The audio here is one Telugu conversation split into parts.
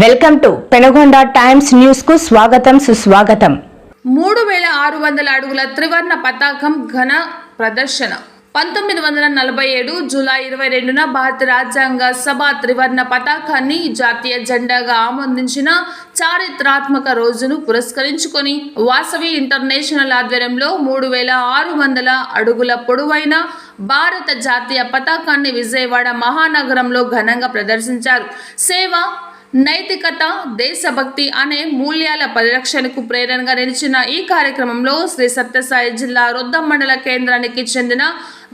Welcome to Penugonda Times News కు స్వాగతం సుస్వాగతం. 3600 అడుగుల త్రివర్ణ పతాకం ఘన ప్రదర్శన 1947 జూలై 22న భారత రాజ్యాంగ సభ త్రివర్ణ పతాకాన్ని జాతీయ జెండాగా ఆమోదించిన చారిత్రాత్మక రోజును పురస్కరించుకొని వాసవి ఇంటర్నేషనల్ ఆధ్వర్యంలో 3600 అడుగుల పొడవైన భారత జాతీయ పతాకాన్ని విజయవాడ మహానగరంలో ఘనంగా ప్రదర్శించారు. సేవ, నైతికత, దేశభక్తి అనే మూల్యాల పరిరక్షణకు ప్రేరణగా నిలిచిన ఈ కార్యక్రమంలో శ్రీ సత్యసాయి జిల్లా రొద్దం మండల కేంద్రానికి చెందిన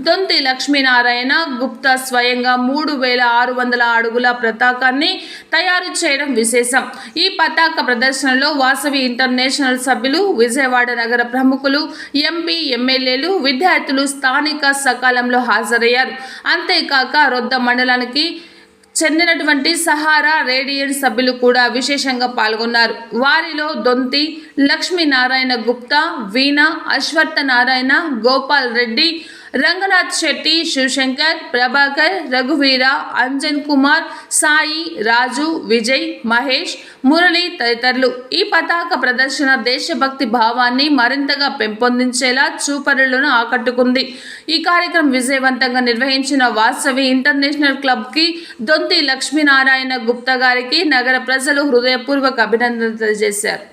దొంతి లక్ష్మీనారాయణ గుప్తా స్వయంగా 3600 అడుగుల పతాకాన్ని తయారు చేయడం విశేషం. ఈ పతాక ప్రదర్శనలో వాసవి ఇంటర్నేషనల్ సభ్యులు, విజయవాడ నగర ప్రముఖులు, ఎంపీ, ఎమ్మెల్యేలు, విద్యార్థులు స్థానిక సకాలంలో హాజరయ్యారు. అంతేకాక రొద్దం మండలానికి చెందినటువంటి సహారా రేడియన్ సభ్యులు కూడా విశేషంగా పాల్గొన్నారు. వారిలో దొంతి లక్ష్మీనారాయణ గుప్తా, వీణ, అశ్వత్థ నారాయణ, గోపాల్ రెడ్డి, రంగనాథ్ శెట్టి, శివశంకర్, ప్రభాకర్, రఘువీర, అంజన్ కుమార్, సాయి, రాజు, విజయ్, మహేష్, మురళి తదితరులు. ఈ పతాక ప్రదర్శన దేశభక్తి భావాన్ని మరింతగా పెంపొందించేలా చూపరులను ఆకట్టుకుంది. ఈ కార్యక్రమం విజయవంతంగా నిర్వహించిన వాసవి ఇంటర్నేషనల్ క్లబ్కి దొంతి లక్ష్మీనారాయణ గుప్తా గారికి నగర ప్రజలు హృదయపూర్వక అభినందనలు తెలియజేశారు.